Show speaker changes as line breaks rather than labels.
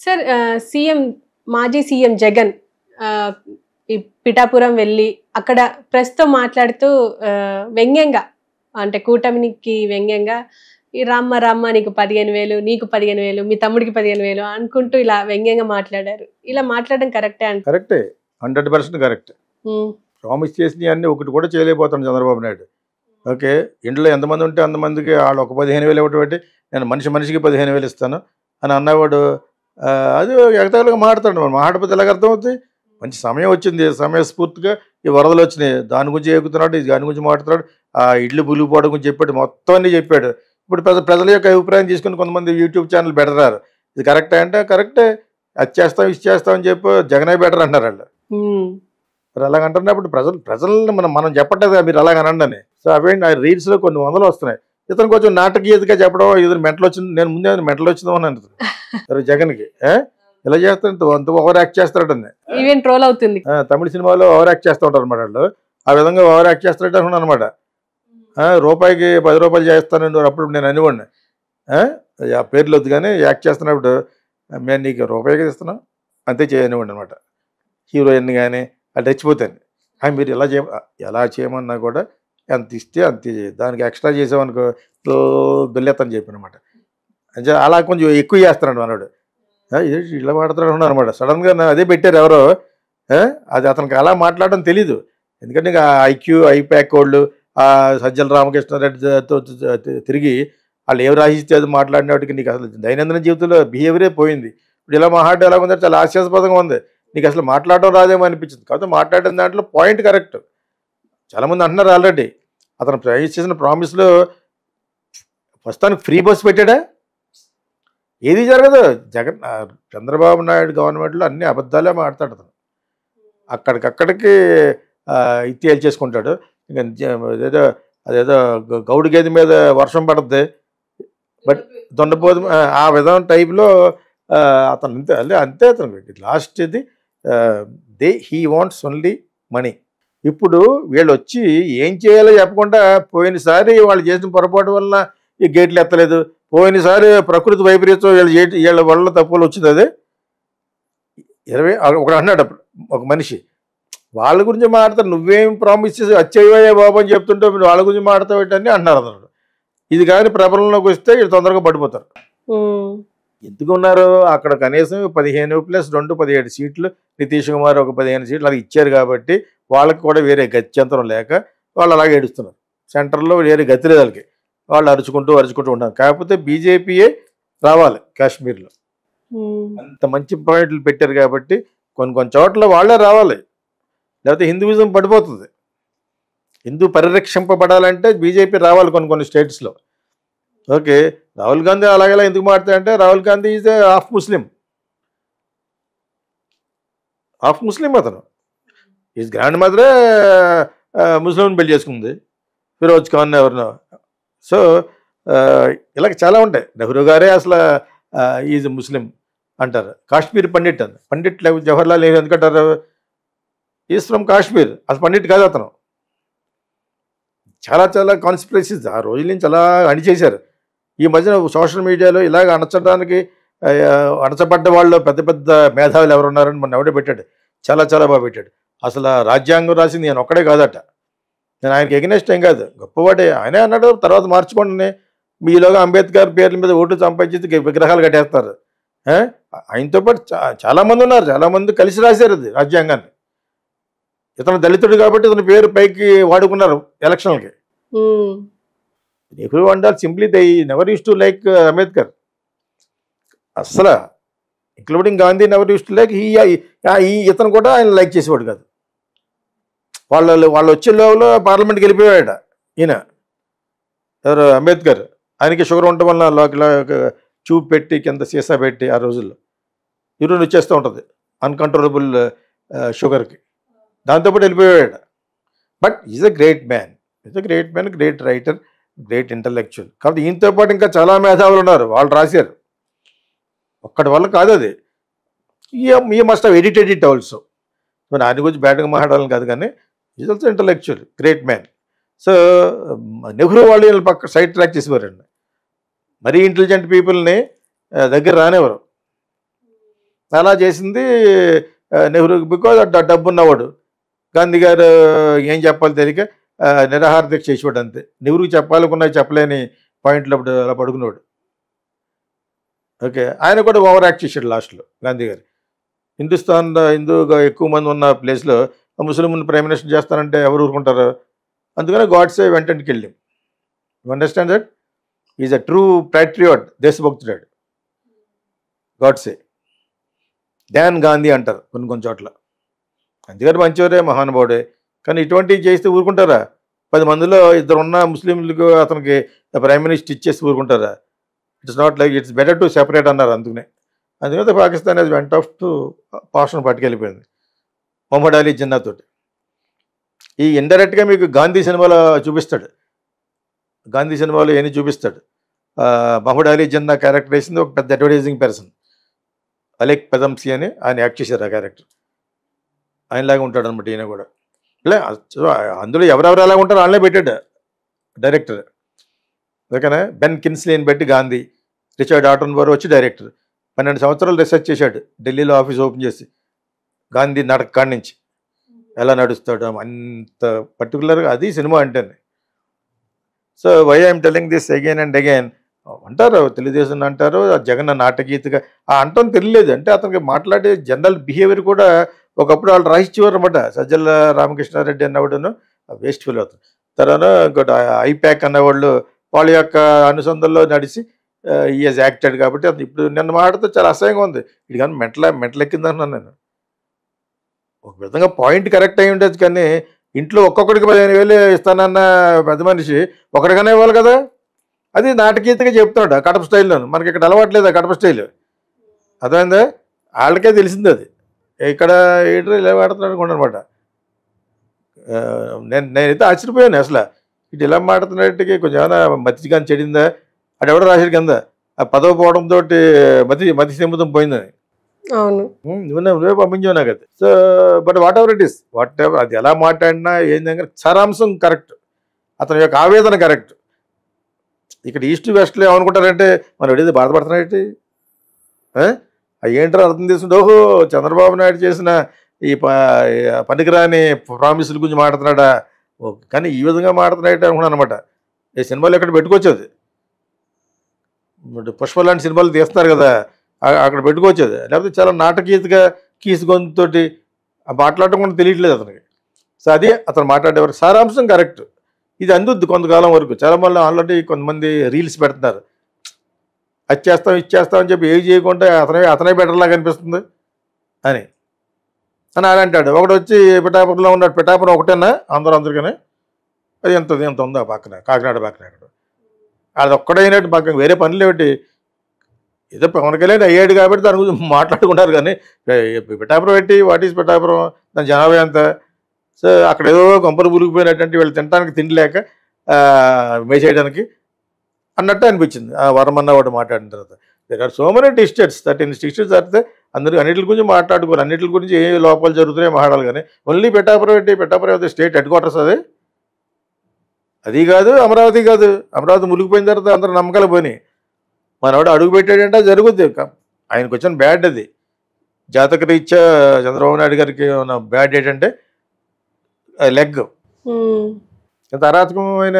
Sir CM మాజీ CM Jagan ఈ పిఠాపురం వెళ్ళి అక్కడ ప్రెస్తో మాట్లాడుతూ వ్యంగ్యంగా అంటే కూటమికి వ్యంగ్యంగా ఈ రామ్మ నీకు 15,000 నీకు 15,000 మీ తమ్ముడికి 15,000 అనుకుంటూ ఇలా వ్యంగ్యంగా మాట్లాడారు. ఇలా మాట్లాడడం కరెక్టే అంటే?
కరెక్టే, 100% కరెక్ట్. ప్రామిస్ చేసినవి అన్నీ ఒకటి కూడా చేయలేకపోతాను చంద్రబాబు నాయుడు. ఓకే, ఇంట్లో ఎంతమంది ఉంటే అంతమందికి వాళ్ళు ఒక 15,000 ఇవ్వటం పెట్టి నేను మనిషికి 15,000 ఇస్తాను అని అన్నవాడు అది ఎగతాళిగా మాట్లాడతాడు. మరి మాట్లాడిపోతే ఎలాగ అర్థమవుతుంది? మంచి సమయం వచ్చింది, సమయస్ఫూర్తిగా ఈ వరదలు వచ్చినాయి, దాని గురించి ఎక్కుతున్నాడు, దాని గురించి మాట్లాడుతున్నాడు, ఆ ఇడ్లు పులిగిపోవడం గురించి చెప్పాడు, మొత్తం అన్నీ చెప్పాడు. ఇప్పుడు ప్రజల యొక్క అభిప్రాయం తీసుకుని కొంతమంది యూట్యూబ్ ఛానల్ పెడతారు. ఇది కరెక్టే అంటే కరెక్టే, అది చేస్తాం ఇది చేస్తాం అని చెప్పి జగనే బెటర్ అంటారు వాళ్ళు. మరి అలాగంటున్నప్పుడు ప్రజల్ని మనం చెప్పట్లేదు మీరు అలాగనండి అని. సో అవేంటి ఆ రీల్స్లో కొన్ని వందలు వస్తున్నాయి. ఇతను కొంచెం నాటకీయతగా చెప్పడం, ఇది మెంటల్ వచ్చింది, నేను ముందే మెంటల్ వచ్చిందామని అంటుంది జగన్కి. ఇలా చేస్తాడు, అంత ఓవర్ యాక్ట్ చేస్తాడని
ట్రోల్ అవుతుంది.
తమిళ సినిమాలో ఓవర్ యాక్ట్ చేస్తూ ఉంటారు అనమాట వాళ్ళు. ఆ విధంగా ఓవర్ యాక్ట్ చేస్తాడు అనుకున్నాను అనమాట. రూపాయికి 10 రూపాయలు చేస్తానండి అప్పుడు నేను అనేవాడిని. ఆ పేర్లు వద్దు కానీ యాక్ట్ చేస్తున్నప్పుడు మేము నీకు రూపాయికి ఇస్తున్నాం అంతే చేయనివ్వండి అనమాట. హీరోయిన్ కానీ అది రెచ్చిపోతాను. మీరు ఎలా చేయమన్నా కూడా ఎంత ఇస్తే అంతే దానికి ఎక్స్ట్రా చేసామనుకో దొల్లేత్తని చెప్పానమాట. అంటే అలా కొంచెం ఎక్కువ చేస్తున్నాడు మనవాడు. ఇలా మాట్లాడుతున్నాడు అనమాట. సడన్గా అదే పెట్టారు ఎవరో. అది అతనికి అలా మాట్లాడడం తెలీదు. ఎందుకంటే ఇంకా ఐప్యాక్ వాళ్ళు సజ్జల రామకృష్ణారెడ్డితో తిరిగి వాళ్ళు ఏం రాసిస్తే అది మాట్లాడినప్పటికీ నీకు అసలు దైనందిన జీవితంలో బిహేవియరే పోయింది. ఇప్పుడు ఇలా మాట్లాడడం ఎలా ఉందంటే చాలా హాస్యాస్పదంగా ఉంది. నీకు అసలు మాట్లాడడం రాదేమో అనిపించింది. కాకపోతే మాట్లాడిన దాంట్లో పాయింట్ కరెక్ట్. చాలామంది అంటున్నారు ఆల్రెడీ అతను చేసిన ప్రామిస్లో ప్రస్తుతానికి ఫ్రీ బస్ పెట్టాడా? ఏది జరగదు. చంద్రబాబు నాయుడు గవర్నమెంట్లో అన్ని అబద్ధాలే మాట్లాడతాడు అతను. అక్కడికక్కడికి ఇత్యాలు చేసుకుంటాడు. ఇంకా అదేదో గౌడు గేదె మీద వర్షం పడుద్ది బట్ దొండపోదు ఆ విధం టైప్లో అతను అంతే అతను లాస్ట్ ఇది హీ వాంట్స్ ఓన్లీ మనీ. ఇప్పుడు వీళ్ళు వచ్చి ఏం చేయాలో చెప్పకుండా పోయినసారి వాళ్ళు చేసిన పొరపాటు వల్ల ఈ గేట్లు ఎత్తలేదు, పోయినసారి ప్రకృతి వైపరీత్యం వీళ్ళ వల్ల తప్పులు వచ్చింది. అదే 21 అన్నాడు అప్పుడు ఒక మనిషి. వాళ్ళ గురించి మాట్లాడతారు, నువ్వేం ప్రామిస్ చేసి వచ్చేవే బాబు అని చెప్తుంటే వాళ్ళ గురించి మాట్లాడతావు ఏంటని అంటున్నారు అతను. ఇది కానీ ప్రబలంలోకి వస్తే వీళ్ళు తొందరగా పడిపోతారు. ఎందుకు ఉన్నారు అక్కడ? కనీసం 15+2 17 సీట్లు, నితీష్ కుమార్ ఒక 15 సీట్లు అది ఇచ్చారు కాబట్టి వాళ్ళకి కూడా వేరే గత్యంతరం లేక వాళ్ళు అలాగే ఏడుస్తున్నారు. సెంటర్లో వేరే గతి లేదు వాళ్ళకి. వాళ్ళు అరుచుకుంటూ ఉన్నారు. కాకపోతే బీజేపీయే రావాలి కాశ్మీర్లో. అంత మంచి పాయింట్లు పెట్టారు కాబట్టి కొన్ని చోట్ల వాళ్ళే రావాలి, లేకపోతే హిందూయిజం పడిపోతుంది. హిందూ పరిరక్షింపబడాలంటే బీజేపీ రావాలి కొన్ని స్టేట్స్లో. ఓకే, రాహుల్ గాంధీ అలాగేలా ఎందుకు మాట్లాడంటే రాహుల్ గాంధీ ఈజ్ హాఫ్ ముస్లిం అతను. ఈజ్ గ్రాండ్ మదరే ముస్లింని పెళ్లి చేసుకుంది, ఫిరోజ్ ఖాన్ ఎవరినో. సో ఇలాగ చాలా ఉంటాయి. నెహ్రూ గారే అసలు ఈజ్ ముస్లిం అంటారు. కాశ్మీర్ పండిట్ లేకపోతే జవహర్లాల్ నెహ్రూ ఎందుకంటారు? ఈజ్ ఫ్రమ్ కాశ్మీర్, అసలు పండిట్ కాదు అతను. చాలా కాన్స్పిరసీస్ ఆ రోజుల నుంచి అలా అణిచేశారు. ఈ మధ్యన సోషల్ మీడియాలో ఇలాగ అణచబడ్డ వాళ్ళు పెద్ద మేధావులు ఎవరున్నారని మొన్న ఎవడే పెట్టాడు. చాలా బాగా పెట్టాడు. అసలు రాజ్యాంగం రాసింది నేను ఒక్కడే కాదట. నేను ఆయనకి ఎగనెస్ట్ ఏం కాదు, గొప్పవాడే. ఆయనే అన్నాడు తర్వాత మార్చుకోండి, మీలోగా అంబేద్కర్ పేర్ల మీద ఓట్లు సంపాదించి విగ్రహాలు కట్టేస్తారు. ఆయనతో పాటు చాలామంది ఉన్నారు, చాలామంది కలిసి రాశారు అది రాజ్యాంగాన్ని. ఇతను దళితుడు కాబట్టి ఇతని పేరు పైకి వాడుకున్నారు ఎలక్షన్లకి. Nehru and simply they never use to like Ambedkar అస్సలు, including Gandhi never use to like. ఇతను కూడా ఆయన లైక్ చేసేవాడు కాదు. వాళ్ళు వచ్చే లోపల పార్లమెంట్కి వెళ్ళిపోయాడు ఈయన ఎవరు అంబేద్కర్. ఆయనకి షుగర్ ఉండటం వల్ల చూపు పెట్టి కింద సీసా పెట్టి ఆ రోజుల్లో యూరిన్ వచ్చేస్తూ ఉంటుంది అన్కంట్రోలబుల్ షుగర్కి. దాంతోపాటు వెళ్ళిపోయాడు. But is a great man, great writer, great intellectual. కాబట్టి ఈయనతో పాటు ఇంకా చాలా మేధావులు ఉన్నారు, వాళ్ళు రాశారు. ఒక్కడి వల్ల కాదు అది. ఈ must have edited it also. మరి ఆయన గురించి బ్యాడ్గా మాట్లాడాలని కాదు కానీ is also intellectual, great man. So Nehru వాళ్ళు పక్క సైడ్ ట్రాక్ చేసేవారండి. మరీ ఇంటెలిజెంట్ పీపుల్ని దగ్గర రానివ్వరు. అలా చేసింది నెహ్రూ, బికాజ్ డబ్బు ఉన్నవాడు. గాంధీ గారు ఏం చెప్పాలి తెలియక నిరాహార దీక్ష చేసేవాడు అంతే. నెహ్రూకి చెప్పాలనుకున్నా చెప్పలేని పాయింట్లు అప్పుడు అలా పడుకునేవాడు. ఓకే, ఆయన కూడా ఓవర్ యాక్ట్ చేశాడు లాస్ట్లో గాంధీ గారు. హిందూగా ఎక్కువ మంది ఉన్న ప్లేస్లో ముస్లింని ప్రైమ్ మినిస్టర్ చేస్తానంటే ఎవరు ఊరుకుంటారు? అందుకనే Godse went and killed him. You understand that? Is a true patriot, దేశభక్తుడాడు గాడ్సే. డాన్ గాంధీ అంటారు కొన్ని చోట్ల. అందుకని మంచివారే, మహానుభావుడే. కానీ ఇటువంటివి చేస్తే ఊరుకుంటారా? 10 మందిలో 2 ఉన్న ముస్లింలకు అతనికి ప్రైమ్ మినిస్టర్ ఇచ్చేసి ఊరుకుంటారా? It's not like, it's better to separate అన్నారు. అందుకనే పాకిస్తాన్ అది వెంట ఆఫ్ టు పాషన్ పట్టుకెళ్ళిపోయింది మొహమ్మద్ అలీ జిన్నా తోటి. ఈ ఇండైరెక్ట్గా మీకు గాంధీ సినిమాలో చూపిస్తాడు. గాంధీ సినిమాలో ఏమి చూపిస్తాడు? మహమ్మద్ అలీ జిన్నా క్యారెక్టర్ వేసింది ఒక పెద్ద అడ్వర్టైజింగ్ పర్సన్, అలెక్ పెదంసి అని. ఆయన యాక్ట్ చేశారు ఆ క్యారెక్టర్. ఆయనలాగా ఉంటాడు అనమాట ఈయన కూడా. ఇలా అందులో ఎవరెవరు ఎలాగ ఉంటారో వాళ్ళనే పెట్టాడు డైరెక్టర్. ఓకేనా? బెన్ కిన్స్లీని బట్టి గాంధీ, రిచర్డ్ ఆటన్బరో వచ్చి డైరెక్టర్. 12 సంవత్సరాలు రీసెర్చ్ చేశాడు ఢిల్లీలో ఆఫీస్ ఓపెన్ చేసి. గాంధీ నడక కాడి నుంచి ఎలా నడుస్తాడు అంత పర్టికులర్గా, అది సినిమా అంటేనే. So why I'm telling this again and again. అంటారు తెలుగుదేశం అంటారు, జగన్ నాటకీయతగా అంటాం తెలియలేదు. అంటే అతనికి మాట్లాడే జనరల్ బిహేవియర్ కూడా ఒకప్పుడు వాళ్ళు రాసిచ్చేవారు అనమాట. సజ్జల రామకృష్ణారెడ్డి అన్నవాడును వేస్ట్ఫుల్ అవుతుంది. తర్వాత ఇంకోటి ఐప్యాక్ అన్నవాళ్ళు వాళ్ళ యొక్క అనుసంధానంలో నడిచి ఈజ్ యాక్టెడ్ కాబట్టి అది ఇప్పుడు నిన్న మాట్లాడితే చాలా అసహ్యంగా ఉంది. ఇది కానీ మెంటలెక్కిందన్నాను నేను. ఒక విధంగా పాయింట్ కరెక్ట్ అయి ఉండొచ్చు, కానీ ఇంట్లో ఒక్కొక్కడికి 15,000 ఇస్తానన్న పెద్ద మనిషి ఒకటిగానే ఇవ్వాలి కదా. అది నాటకీయతగా చెప్తున్నాడు కడప స్టైల్లోను. మనకి ఇక్కడ అలవాట్లేదు కడప స్టైల్, అర్థమైందా? వాళ్ళకే తెలిసింది అది. ఇక్కడ ఏంటో ఇలా మాట్లాడుతున్నాడు అనుకోండి అనమాట. నేనైతే ఆశ్చర్యపోయాను అసలు. ఇటు ఇలా మాట్లాడుతున్నట్టుకి కొంచెం ఏమైనా మతి కానీ చెడిందా? అటు ఎవడో రాశాడు కింద ఆ పదవి పోవడంతో మతి సీమితం పోయిందని.
అవును,
నువ్వే పంపించావు నాకు అది. So but what ever it is, what ever అది ఎలా మాట్లాడినా ఏంటంటే సారాంశం కరెక్ట్, అతని యొక్క ఆవేదన కరెక్ట్. ఇక్కడ ఈస్ట్ వెస్ట్లో ఏమనుకుంటారంటే మనం ఏదైతే బాధపడుతున్నాయి ఏంటో అర్థం చేసుకుంటే, ఓహో చంద్రబాబు నాయుడు చేసిన ఈ పనికిరాని ప్రామిసుల గురించి మాట్లాడుతున్నాడా, ఓకే. కానీ ఈ విధంగా మాట్లాడుతున్నాడు అనుకున్నాను అనమాట. ఈ సినిమాలు ఎక్కడ పెట్టుకోవచ్చేది, పుష్ప లాంటి సినిమాలు తీస్తున్నారు కదా, అక్కడ పెట్టుకోవచ్చేది. లేకపోతే చాలా నాటకీయతగా కీసు గొంతుతోటి మాట్లాడటం కూడా తెలియట్లేదు అతనికి. సో అది అతను మాట్లాడేవారు సారాంశం కరెక్ట్. ఇది అందుద్ది కొంతకాలం వరకు. చాలా మంది ఆల్రెడీ కొంతమంది రీల్స్ పెడుతున్నారు, అది చేస్తాం ఇది చేస్తాం అని చెప్పి ఏం చేయకుండా అతనే బెటర్లాగా అనిపిస్తుంది అని అని అంటాడు. ఒకటి వచ్చి పిఠాపురంలో ఉన్నాడు. పిఠాపురం ఒకటేనా అందరికీ? అది ఎంత ఉందో పక్కన, కాకినాడ పక్కన. అక్కడ అది ఒక్కడైనట్టు పక్కన వేరే పనులు ఏమిటి? ఏదో పవన్ కళ్యాణ్ అయ్యాడు కాబట్టి దాని గురించి మాట్లాడుకుంటారు. కానీ పిఠాపురం ఏంటి, వాట్ ఈజ్ పిఠాపురం, దాని జనాభా ఎంత? సో అక్కడ ఏదో కొంపలు మురిగిపోయినట్టు వీళ్ళు తినడానికి తిండి లేక వేసేయడానికి అన్నట్టు అనిపించింది ఆ వరమన్న వాడు మాట్లాడిన తర్వాత. There are so many these states, 13 states అయితే అన్నిటి గురించి మాట్లాడుకోరు, అన్నిటి గురించి ఏ లోపాలు జరుగుతున్నాయో మాట్లాడాలి. కానీ ఓన్లీ పిఠాపురం ఏంటి? పిఠాపురం అయితే స్టేట్ హెడ్ క్వార్టర్స్ అది కాదు. అమరావతి కాదు. అమరావతి మునిగిపోయిన తర్వాత అందరూ నమ్మకాలు పోయినాయి. మనవాడు అడుగు పెట్టాడంటే జరుగుద్ది. ఆయనకు వచ్చిన బ్యాడ్ అది జాతక రీత్యా. చంద్రబాబు నాయుడు గారికి ఉన్న బ్యాడ్ ఏంటంటే లెగ్, అరాచకమైన